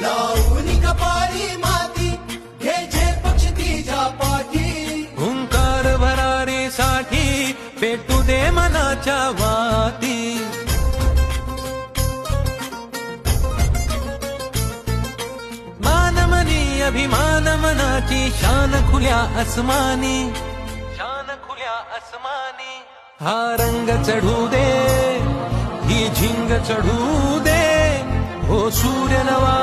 लावून कपाळी माती घे झेप क्षितिजा पाठी हुंकार भरारीसाठी पेटू दे मनाच्या वाती मानमनी अभिमान मनाची शान खुल्या आसमानी शान खुल्या आसमानी हा रंग चढू दे ही झिंग चढू दे हो सूर्य नवा